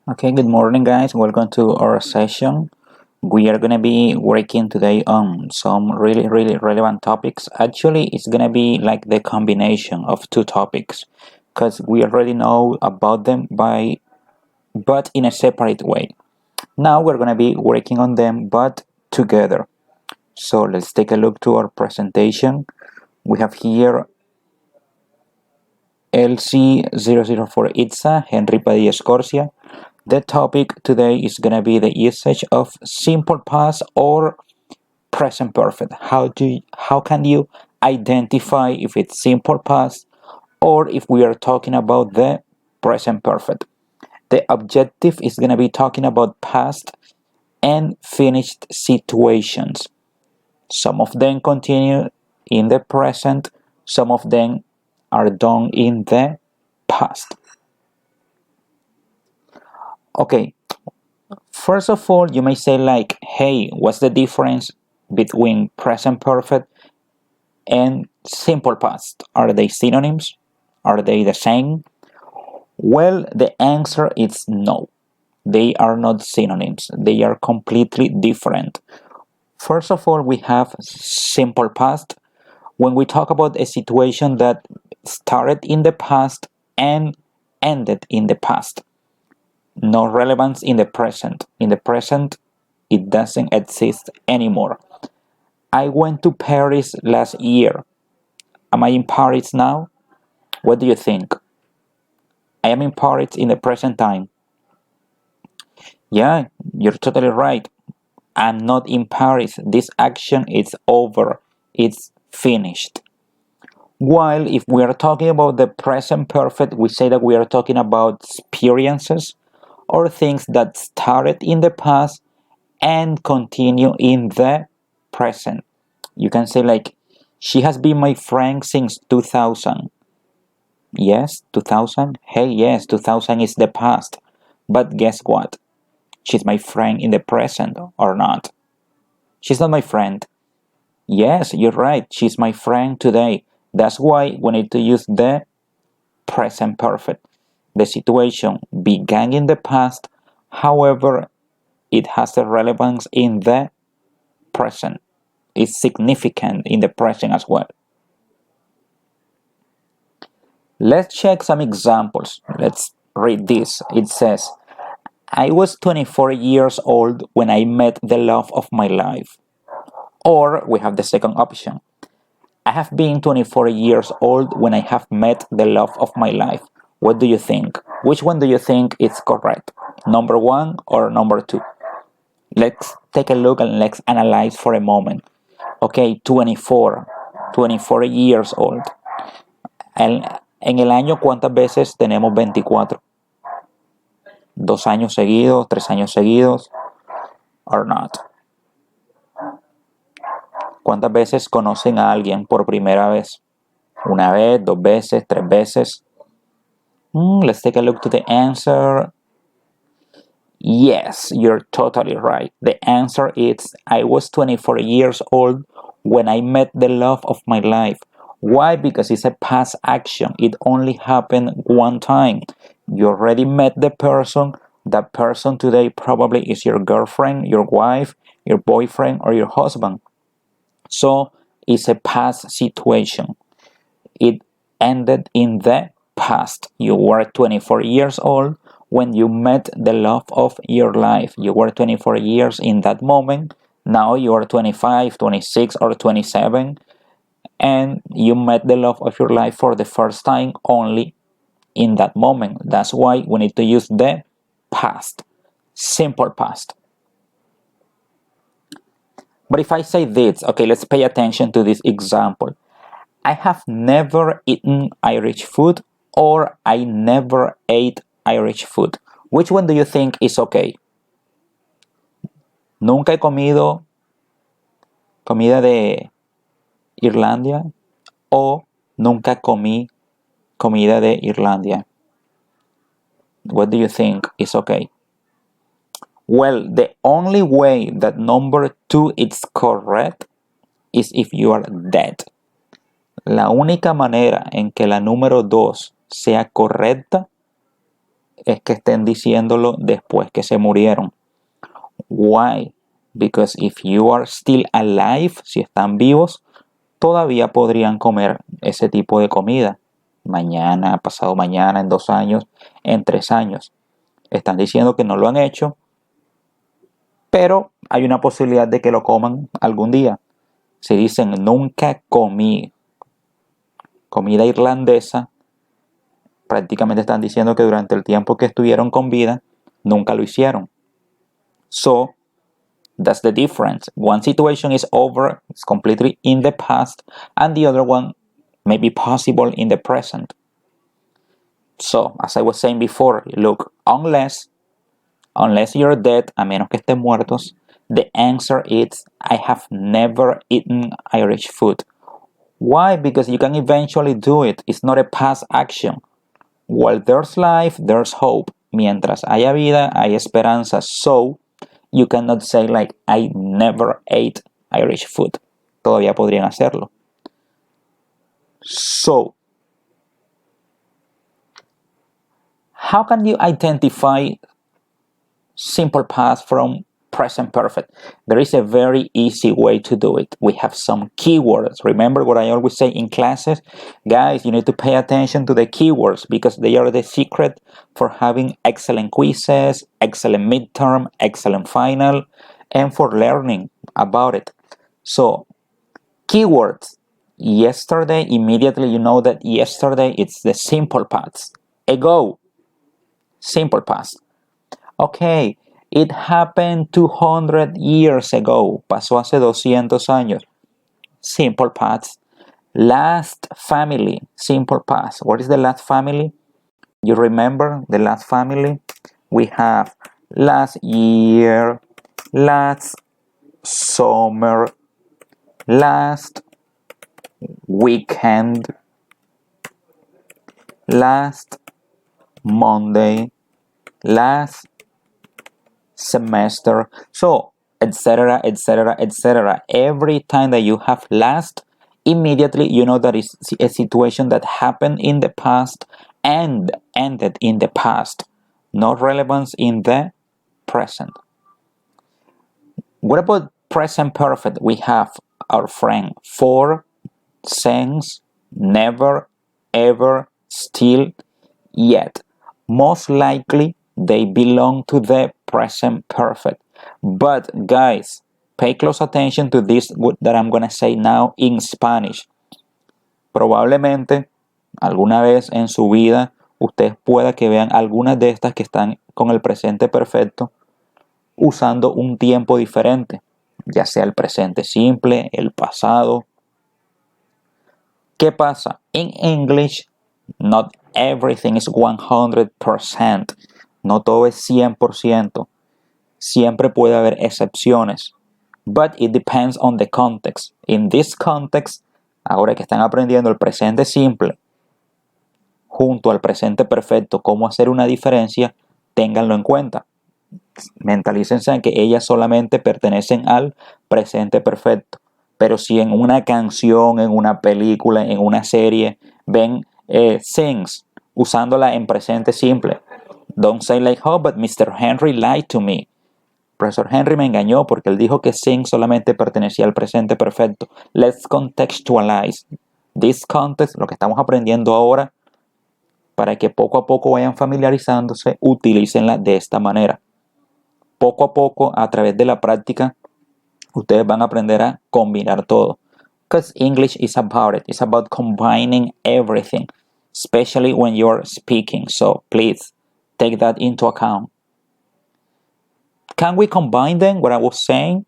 Okay, good morning, guys. Welcome to our session. We are going to be working today on some really relevant topics. Actually, it's going to be like the combination of two topics because we already know about them but in a separate way. Now we're going to be working on them but together. So let's take a look to our presentation. We have here LC004 ITSA, Henry Padilla Scorsia. The topic today is going to be the usage of simple past or present perfect. How can you identify if it's simple past or if we are talking about the present perfect? The objective is going to be talking about past and finished situations. Some of them continue in the present, some of them are done in the past. Okay, first of all, you may say like, hey, what's the difference between present perfect and simple past? Are they synonyms? Are they the same? Well, the answer is no. They are not synonyms. They are completely different. First of all, we have simple past. When we talk about a situation that started in the past and ended in the past, no relevance in the present. In the present, it doesn't exist anymore. I went to Paris last year. Am I in Paris now? What do you think? I am in Paris in the present time. Yeah, you're totally right. I'm not in Paris. This action is over. It's finished. While if we are talking about the present perfect, we say that we are talking about experiences or things that started in the past and continue in the present. You can say like, she has been my friend since 2000. Yes, 2000? Hey, yes, 2000 is the past. But guess what? She's my friend in the present or not? She's not my friend. Yes, you're right. She's my friend today. That's why we need to use the present perfect. The situation began in the past, however, it has a relevance in the present. It's significant in the present as well. Let's check some examples. Let's read this. It says, I was 24 years old when I met the love of my life. Or we have the second option. I have been 24 years old when I have met the love of my life. What do you think? Which one do you think is correct? Number one or number two? Let's take a look and let's analyze for a moment. Okay, 24 years old. En el año, ¿cuántas veces tenemos 24? ¿2 años seguidos? ¿3 años seguidos? Or not? ¿Cuántas veces conocen a alguien por primera vez? ¿Una vez, 2 veces, 3 veces? Let's take a look to the answer. Yes, you're totally right. The answer is I was 24 years old when I met the love of my life. Why? Because it's a past action. It only happened one time. You already met the person. That person today probably is your girlfriend, your wife, your boyfriend, or your husband. So it's a past situation. It ended in the past. You were 24 years old when you met the love of your life. You were 24 years in that moment. Now you are 25, 26, or 27, and you met the love of your life for the first time only in that moment. That's why we need to use the past, simple past. But if I say this, okay, let's pay attention to this example. I have never eaten Irish food or I never ate Irish food. Which one do you think is okay? Nunca he comido comida de Irlanda o nunca comí comida de Irlanda. What do you think is okay? Well, the only way that number 2 is correct is if you are dead. La única manera en que la número 2 sea correcta es que estén diciéndolo después que se murieron. Why? Because if you are still alive, si están vivos, todavía podrían comer ese tipo de comida. Mañana, pasado mañana, en 2 años, en 3 años. Están diciendo que no lo han hecho, pero hay una posibilidad de que lo coman algún día. Si dicen nunca comí comida irlandesa, prácticamente están diciendo que durante el tiempo que estuvieron con vida, nunca lo hicieron. So, that's the difference. One situation is over, it's completely in the past, and the other one may be possible in the present. So, as I was saying before, look, unless you're dead, a menos que estén muertos, the answer is I have never eaten Irish food. Why? Because you can eventually do it. It's not a past action. While there's life, there's hope. Mientras haya vida, hay esperanza. So, you cannot say like, I never ate Irish food. Todavía podrían hacerlo. So, how can you identify simple past from present perfect? There is a very easy way to do it. We have some keywords. Remember what I always say in classes? Guys, you need to pay attention to the keywords because they are the secret for having excellent quizzes, excellent midterm, excellent final, and for learning about it. So, keywords. Yesterday, immediately you know that yesterday it's the simple past. Ago, simple past. Okay, it happened 200 years ago. Pasó hace 200 años. Simple past. Last family. Simple past. What is the last family? You remember the last family? We have last year, last summer, last weekend, last Monday, last semester, so etc, etc, etc. Every time that you have last, immediately you know that is a situation that happened in the past and ended in the past, no relevance in the present. What about present perfect? We have our friend for, since, never, ever, still, yet. Most likely they belong to the present perfect. But guys, pay close attention to this that I'm gonna say now in Spanish. Probablemente alguna vez en su vida ustedes pueda que vean algunas de estas que están con el presente perfecto usando un tiempo diferente, ya sea el presente simple, el pasado. ¿Qué pasa? In English, not everything is 100%. No todo es 100%. Siempre puede haber excepciones. But it depends on the context. In this context, ahora que están aprendiendo el presente simple junto al presente perfecto, cómo hacer una diferencia, ténganlo en cuenta. Mentalícense en que ellas solamente pertenecen al presente perfecto. Pero si en una canción, en una película, en una serie, ven sings, usándola en presente simple, don't say like, oh, but Mr. Henry lied to me. Profesor Henry me engañó porque él dijo que sing solamente pertenecía al presente perfecto. Let's contextualize. This context, lo que estamos aprendiendo ahora, para que poco a poco vayan familiarizándose, utilícenla de esta manera. Poco a poco, a través de la práctica, ustedes van a aprender a combinar todo. Because English is about it. It's about combining everything, especially when you're speaking. So please take that into account. Can we combine them? What I was saying?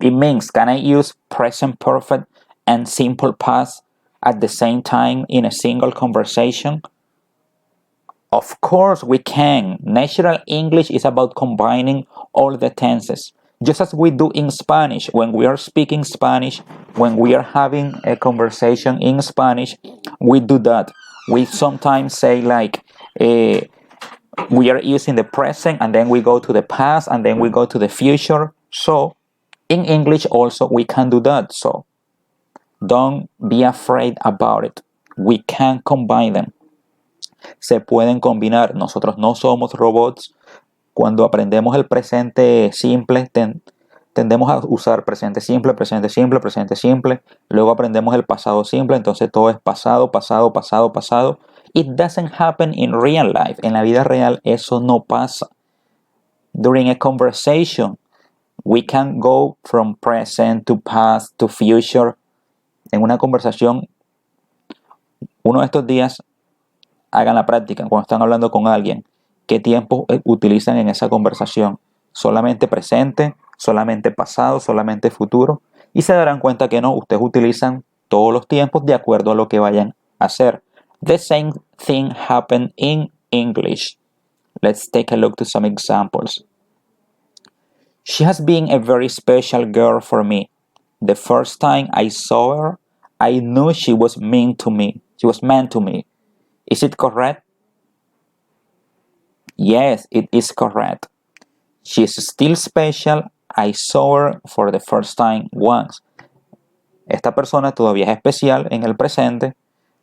It means, can I use present perfect and simple past at the same time in a single conversation? Of course we can. Natural English is about combining all the tenses. Just as we do in Spanish, when we are speaking Spanish, when we are having a conversation in Spanish, we do that. We sometimes say like, we are using the present and then we go to the past and then we go to the future. So in English also we can do that. So don't be afraid about it. We can combine them. se pueden combinar. Nosotros no somos robots. Cuando aprendemos el presente simple, tendemos a usar presente simple, presente simple, presente simple. Luego aprendemos el pasado simple, entonces todo es pasado, pasado, pasado, pasado. It doesn't happen in real life. En la vida real eso no pasa. During a conversation, we can go from present to past to future. En una conversación, uno de estos días, hagan la práctica cuando están hablando con alguien. ¿Qué tiempo utilizan en esa conversación? ¿Solamente presente? ¿Solamente pasado? ¿Solamente futuro? Y se darán cuenta que no, ustedes utilizan todos los tiempos de acuerdo a lo que vayan a hacer. The same thing happened in English. Let's take a look to some examples. She has been a very special girl for me. The first time I saw her, I knew she was meant to me. She was meant to me. Is it correct? Yes, it is correct. She is still special. I saw her for the first time once. Esta persona todavía es especial en el presente,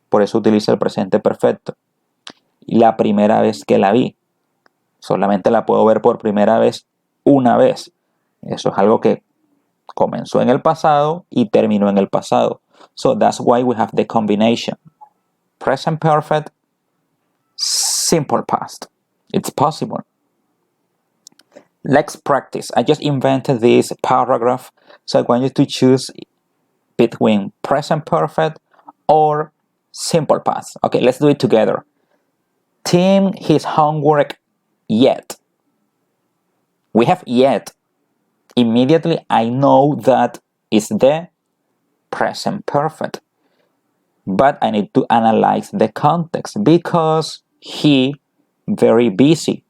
por eso utiliza el presente perfecto. Y la primera vez que la vi, solamente la puedo ver por primera vez una vez. Eso es algo que comenzó en el pasado y terminó en el pasado. So that's why we have the combination. Present perfect, simple past. It's possible. Let's practice. I just invented this paragraph, so I want you to choose between present perfect or simple past. Okay, let's do it together. Tim, his homework yet. We have yet. Immediately I know that is the present perfect. But I need to analyze the context because he very busy.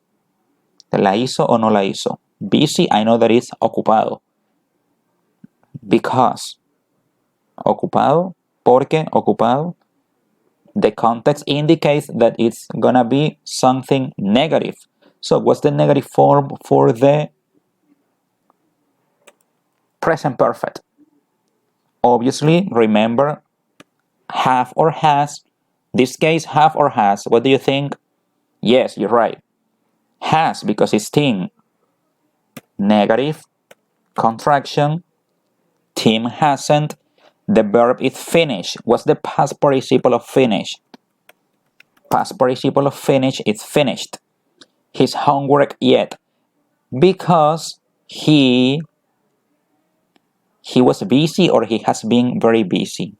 ¿La hizo o no la hizo? Busy, I know that it's ocupado. Because. Ocupado. Porque ocupado. The context indicates that it's gonna be something negative. So what's the negative form for the present perfect? Obviously, remember, have or has. This case, have or has. What do you think? Yes, you're right. Has, because it's Tim. Negative, contraction. Tim hasn't. The verb is finish. What's the past participle of finish? Past participle of finish is finished. His homework yet. Because he was busy or he has been very busy.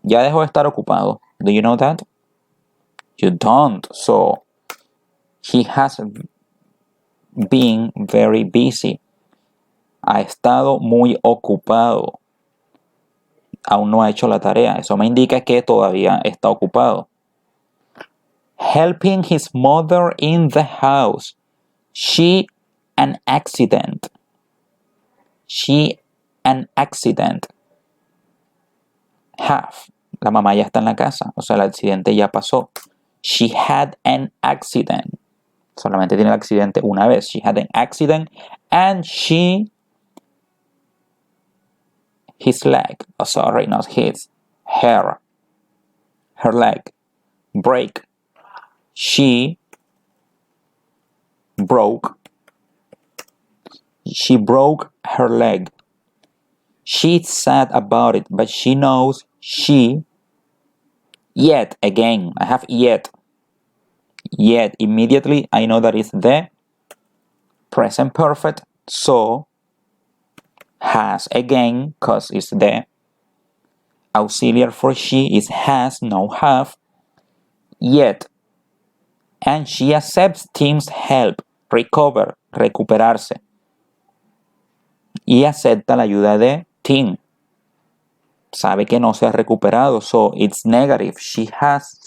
Ya dejó de estar ocupado. Do you know that? You don't. So, he has been very busy. Ha estado muy ocupado. Aún no ha hecho la tarea. Eso me indica que todavía está ocupado. Helping his mother in the house. She an accident. She an accident. Have. La mamá ya está en la casa. O sea, el accidente ya pasó. She had an accident. Solamente tiene el accidente una vez. She had an accident and his leg. Oh, sorry, not his. Her leg. Break. She broke her leg. She's sad about it, but she knows yet, again, I have yet. Yet, immediately, I know that it's the present perfect, so has again, because it's the auxiliary for she is has, no have, yet. And she accepts Tim's help, recover, recuperarse. Y acepta la ayuda de Tim. Sabe que no se ha recuperado, so it's negative. She hasn't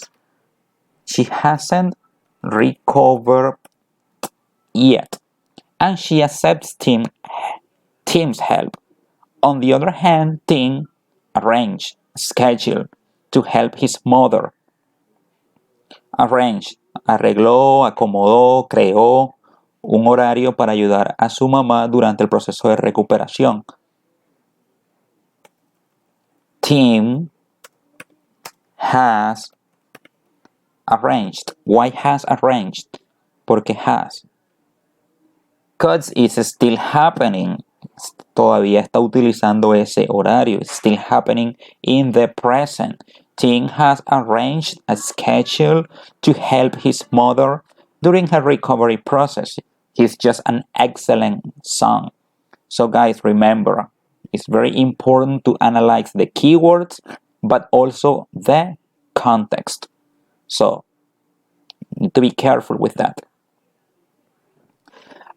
recovered yet. And she accepts Tim's help. On the other hand, Tim arranged, scheduled to help his mother. Arranged, arregló, acomodó, creó un horario para ayudar a su mamá durante el proceso de recuperación. Tim has arranged. Why has arranged? Porque has. Because it's still happening. Todavía está utilizando ese horario. It's still happening in the present. Tim has arranged a schedule to help his mother during her recovery process. He's just an excellent son. So guys, remember, it's very important to analyze the keywords, but also the context. So, you need to be careful with that.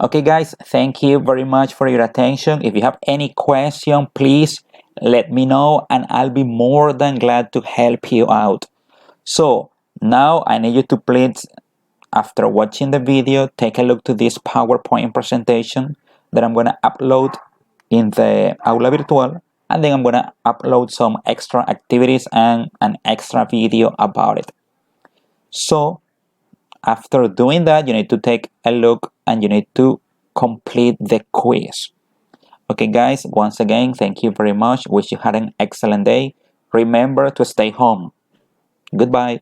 Okay guys, thank you very much for your attention. If you have any question, please let me know and I'll be more than glad to help you out. So now I need you to please, after watching the video, take a look to this PowerPoint presentation that I'm going to upload in the Aula Virtual, and then I'm going to upload some extra activities and an extra video about it. So after doing that, you need to take a look and you need to complete the quiz. Okay guys, once again, thank you very much. Wish you had an excellent day. Remember to stay home. Goodbye.